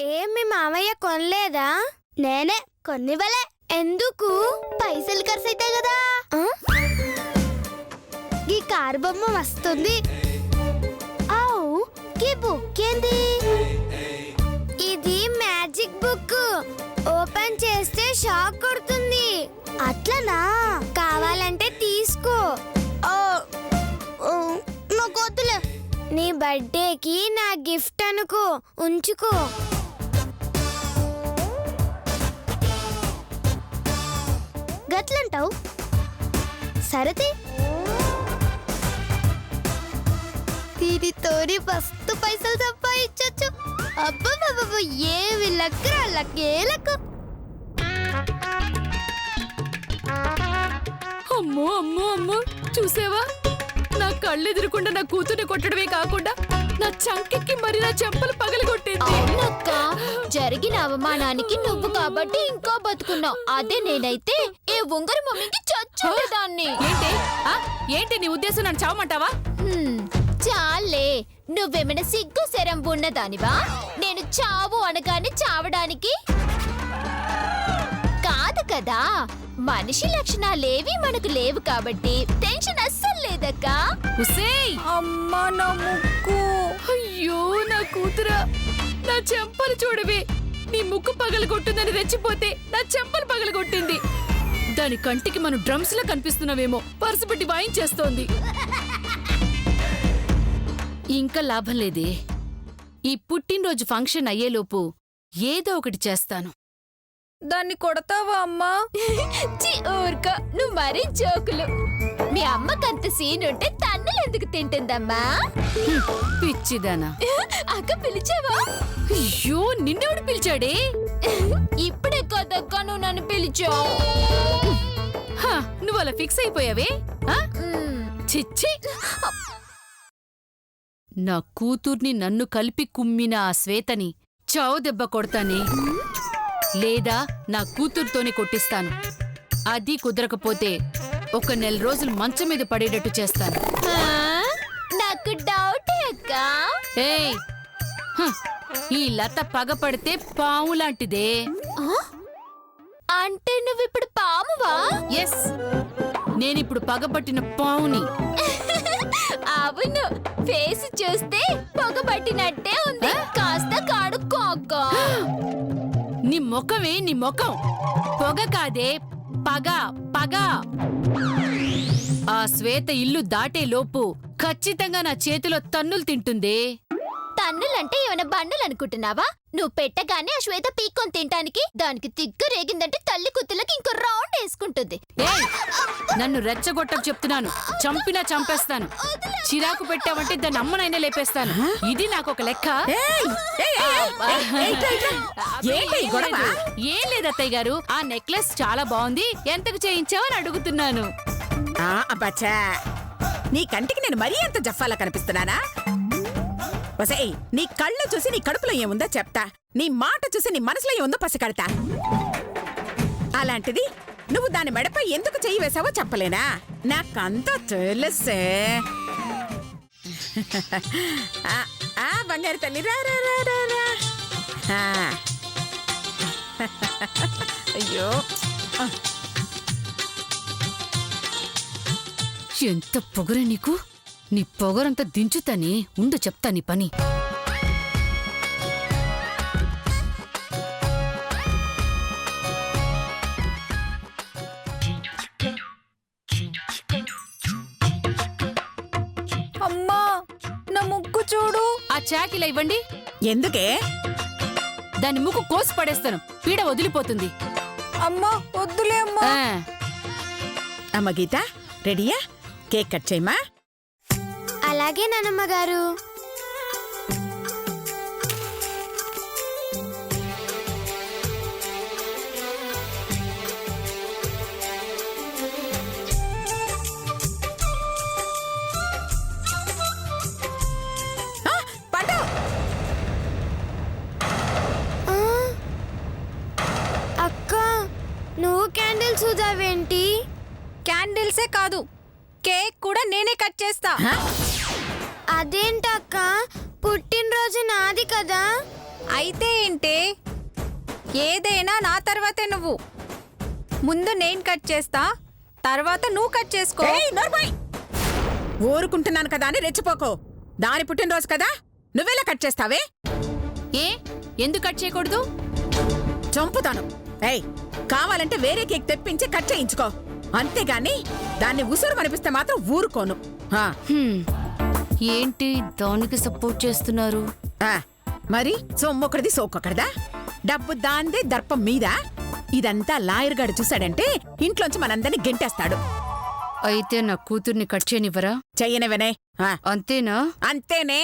ఏం మీ మామయ్య కొనలేదా? నేనే కొన్నివ్వలే. ఎందుకు? పైసలు ఖర్చు అవుతాయి కదా. ఈ కారు బొమ్మ వస్తుంది. ఈ బుక్ ఏంది? ఇది మ్యాజిక్ బుక్. ఓపెన్ చేస్తే షాక్ కొడుతుంది. అట్లనా? కావాలంటే తీసుకో. నాకు వద్దులే. నీ బర్త్డేకి నా గిఫ్ట్ అనుకో, ఉంచుకో. గట్లంటావు? సరది దీనితోని మస్తు పైసలు సంపాదించొచ్చు. అబ్బబ్బబ్బ, ఏమి లక్కరా, లక్కే లక్క. అమ్మో అమ్మో అమ్మో, చూసావా? నా కళ్ళు ఎదురుకుండా నా కూతుర్ని కొట్టడమే కాకుండా నా చంకెక్కి మరి నా చెంపలు పగలగొట్టింది. అవునక్క, జరిగిన అవమానానికి నువ్వు కాబట్టి ఇంకా బతుకున్నావు. అదే నేనైతే ఏ ఉంగరు మమ్మీకి చచ్చేదాన్ని. ఏంటి నీ ఉద్దేశం? నన్ను చావమంటావా? చాలే, నువ్వేమైనా సిగ్గు శరం ఉన్నదానివా? నేను చావు అనగానే చావడానికి కాదు కదా. మనిషి లక్షణాలేవి మనకు లేవు కాబట్టి టెన్షన్ అస్సలు లేదక్కా. అమ్మా నా ముక్కు, అయ్యో నా కూతురా, నా చెంపలు చూడవే. నీ ముక్కు పగలగొట్టిందని రెచ్చిపోతే నా చెంపలు పగలగొట్టింది. దాని కంటికి మనం డ్రమ్స్ లా కనిపిస్తున్నావేమో, పర్సు పెట్టి వాయించేస్తోంది. ఇంకా లాభం లేదే. ఈ పుట్టినరోజు ఫంక్షన్ అయ్యేలోపు ఏదో ఒకటి చేస్తాను. దాన్ని కొడతావా అమ్మా? ఊరుకో, నువ్వు మరీ జోకులు. మీ అమ్మకంత సీన్ ఉంటే తన్నులు ఎందుకు తింటుందమ్మా? పిచ్చిదానా. అక్క పిలిచావా? అయ్యో, నిన్నెవడు పిలిచాడే? ఇప్పుడే కదక్క నువ్వు నన్ను పిలిచావు. నువ్వు అలా ఫిక్స్ అయిపోయావే? చిచ్చి, నా కూతుర్ని నన్ను కలిపి కుమ్మిన ఆ శ్వేతని చావు దెబ్బ కొడతానే, లేదా నా కూతురుతోనే కొట్టిస్తాను. అది కుదరకపోతే ఒక నెల రోజులు మంచం మీద పడేటట్టు చేస్తాను. నాకు డౌటే అక్క. ఏయ్, ఈ లత పగపడితే పాము లాంటిదే. అంటే నువ్విప్పుడు పామువా? ఎస్, నేనిప్పుడు పగపట్టిన పావుని. అవును, ఫేస్ చూస్తే పొగబట్టినట్టే ఉంది. కాస్త కడుక్కో అక్క. నీ ముఖమే, నీ ముఖం పొగ కాదే, పగ పగ. ఆ శ్వేత ఇల్లు దాటే లోపు ఖచ్చితంగా నా చేతిలో తన్నులు తింటుందే. తన్నులంటే ఏమైనా బండలు అనుకుంటున్నావా? నువ్వు పెట్టగానే ఆ శ్వేత పీక్కొని తింటానికి దానికి తిగ్గు రేగిందంటే తల్లి కుత్తులకి ఇంకో రౌండ్ వేసుకుంటుంది. ఏయ్, నన్ను రెచ్చగొట్టకు చెప్తున్నాను. చంపినా చంపేస్తాను. చిరాకు పెట్టావంటే దాన్ని అమ్మనైనా లేపేస్తాను. ఇది నాకు ఒక లెక్క. ఏం లేదు అత్తయ్య గారు, ఆ నెక్లెస్ చాలా బాగుంది, ఎంతకు చేయించావని అడుగుతున్నాను. అబ్బచ్చా, నీ కంటికి నేను మరీ అంత జఫాలా కనిపిస్తున్నానా? వసేయ్, నీ కళ్ళు చూసి నీ కడుపులో ఏముందో చెప్తా, నీ మాట చూసి నీ మనసులో ఏముందో పసికడతా. అలాంటిది నువ్వు దాని మెడపై ఎందుకు చెయ్యి వేసావో చెప్పలేనా? నాకంతా తెలుసే. బంగారు తల్లి, రా రా రా రా రా. అయ్యో, ఎంత పొగరే నీకు! నీ పొగరంతా దించుతానే, ఉండు చెప్తా నీ పని. అమ్మా, నా ముక్కు చూడు. ఆ చాకిలా ఇవ్వండి. ఎందుకే? దాని ముక్కు కోసి పడేస్తాను, పీడ వదిలిపోతుంది. అమ్మా వద్దులే అమ్మా. అమ్మ గీత, రెడీయా? కేక్ కట్ చేయమా. అలాగే నానమ్మ గారు. అక్క, నువ్వు క్యాండిల్స్ ఊదావేంటి? క్యాండిల్సే కాదు, కేక్ కూడా నేనే కట్ చేస్తా. అదేంటక్క, పుట్టినరోజు నాది కదా. అయితే ఏంటే ఏదైనా నా తర్వాతే నువ్వు. ముందు నేను కట్ చేస్తా, తర్వాత నువ్వు కట్ చేసుకో. ఏయ్, నోర్మోయ్! ఊరుకుంటున్నాను కదా అని రెచ్చిపోకో. దాని పుట్టినరోజు కదా, నువ్వెలా కట్ చేస్తావే? ఏ ఎందుకు కట్ చేయకూడదు? చంపుతాను. ఏయ్, కావాలంటే వేరే కేక్ తెప్పించి కట్ చేయించుకో. అంతేగాని దాన్ని ఉసురు కనిపిస్తే మాత్రం ఊరుకోను. ఆ, ఏంటి దానికి సపోర్ట్ చేస్తున్నారు? ఆ, మరి సొమ్మొకటిది సోకొకటిదా? డబ్బు దాందే దర్పం మీద. ఇదంతా లాయర్ గాడు చూశాడంటే ఇంట్లోంచి మనందరినీ గెంటేస్తాడు. అయితే నా కూతుర్ని కట్ చేయనివ్వరా? చెయ్యనివనే. ఆ, అంతేనా? అంతేనే.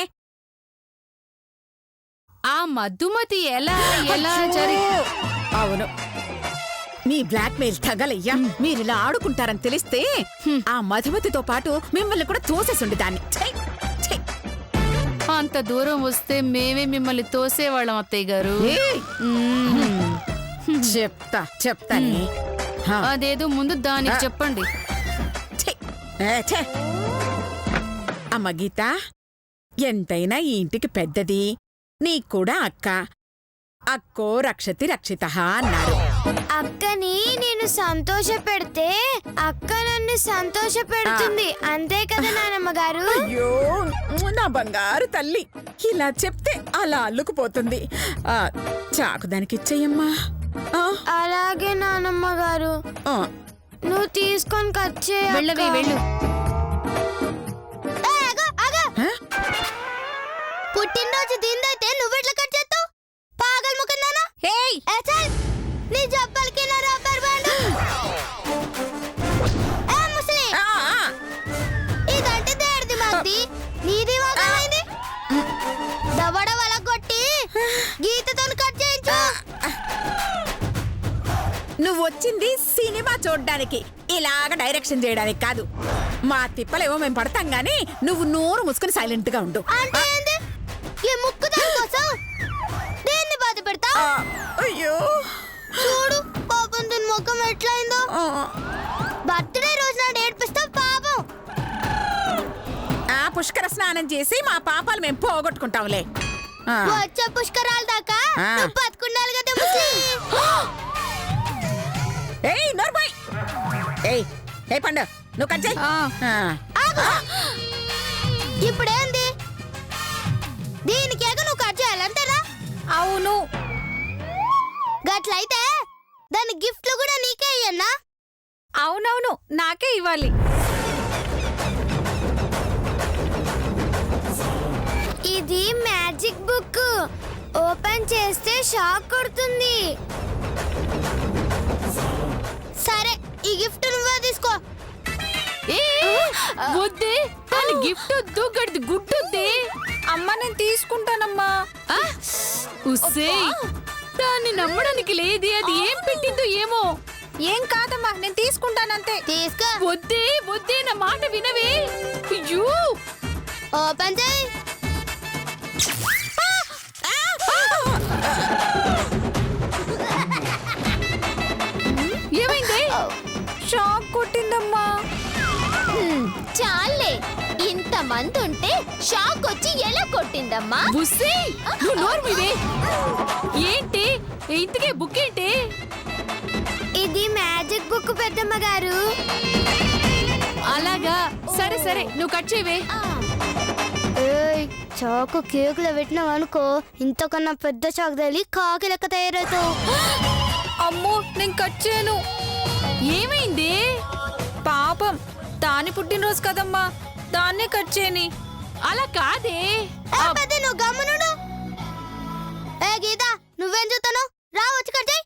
ఆ మధుమతి ఎలా జరిగి అవును, మీ బ్లాక్ మెయిల్ తగలయ్యా. మీరిలా ఆడుకుంటారని తెలిస్తే ఆ మధుమతితో పాటు మిమ్మల్ని కూడా తోసేసుండి దాన్ని. ఛై, ఛై. అంత దూరం వస్తే మేమే మిమ్మల్ని తోసేవాళ్ళం అత్తయ్య గారు. ఏయ్, చెప్తానే. హా, అదేదో ముందు దానికి చెప్పండి. ఛై, ఛే. అమ్మ గీత, ఎంతైనా ఈ ఇంటికి పెద్దది. నీకు కూడా అక్క. అక్కో రక్షతి రక్షిత అన్నారు. అక్కని నేను సంతోష పెడితే అక్క నన్ను సంతోష పెడుతుంది. అంతే కదా నానమ్మ గారు? అయ్యో, నా బంగారు తల్లి, ఇలా చెప్తే అలా అల్లుకుపోతుంది. చాకు దానికి ఇచ్చేయమ్మా. అలాగే నానమ్మ గారు. నువ్వు తీసుకొని కట్ చేయ. వెళ్ళవే వెళ్ళు. పుట్టినరోజు దీనిదైతే నువ్వెట్లా కట్ చేస్తావు? పాగల్ ముఖందానా? ఏయ్, నీ జబ్బలకి నా రబ్బర్ బ్యాండ్. ఏ ముసలి, ఇదంటే దేడిది మాది, నీది వాగమైంది. దవడ వల కొట్టి గీతతో కట్ చేయించు. నువ్వు వచ్చింది సినిమా చూడ్డానికి, ఇలాగ డైరెక్షన్ చేయడానికి కాదు. మా తిప్పలేవో మేము పడతాం గానీ నువ్వు నోరు మూసుకుని సైలెంట్ గా ఉండు. అంటే ఏంది? ఈ ముక్కు దానికోసం దేన్ని బాధ పెడతా? అయ్యో, చూడు పాపం దీని ముఖం ఎట్లయిందో. బర్త్డే రోజు నాడు ఏడ్పిస్తావు పాపం. పుష్కర స్నానం చేసి మా పాపాలు మేము పోగొట్టుకుంటాంలే. వచ్చే పుష్కరాల దాకా ఆ. నువ్వు బతుకుండాలి కదా ముసలి. ఏయ్ నోర్బాయ్, ఏయ్ ఏ పండు, నువ్వు కట్ చేయి. ఇప్పుడేంది? దీనికేగా నువ్వు కట్ చేయాలంతేనా? అవును. గట్లయితే దాని గిఫ్ట్లు కూడా నీకే ఇయ్యన్నా? అవునవును, నాకే ఇవ్వాలి. ఇది మ్యాజిక్ బుక్. ఓపెన్ చేస్తే షాక్ కొడుతుంది. సరే, ఈ గిఫ్ట్ నువ్వే తీసుకో. వద్దే, దాని గిఫ్ట్ వద్దు, గడిది గుడ్డొద్దే. అమ్మ నేను తీసుకుంటానమ్మా. ఉస్సే, దాన్ని నమ్మడానికి లేదే. అది ఏం పెట్టిందో ఏమో. ఏం కాదమ్మా, నేను తీసుకుంటానంతే. తీసుకో. వద్దే వద్దే, నా మాట వినవే. అయ్యో, ఓపెన్ చేయి. ఏమైంది? షాక్ కొట్టిందమ్మా. చాలే, ఇంతమంది ఉంటే షాక్ వచ్చి ఎలా కొట్టిందమ్మా? బుస్సే, నువ్వు నోరు మీవే. ఏంటి ఇంతకే బుక్ ఏంటి? ఇది మ్యాజిక్ బుక్ పెద్దమ్మ గారు. అలాగా, సరే సరే, నువ్వు కట్ చేయవే. ఏయ్, చాకు కేకులో పెట్టినావు అనుకో, ఇంతకన్నా పెద్ద చాకు తగిలి కాకి లెక్క తయారవుతావు. అమ్మో, నేను కట్ చేయను. ఏమైంది? పాపం, దాని పుట్టినరోజు కదమ్మా, దాన్నే కట్ చేయని. అలా కాదే. నువ్వు గమ్మునుడు. ఏ గీత, నువ్వేం చూస్తాను? రా వచ్చి కట్ చేయి.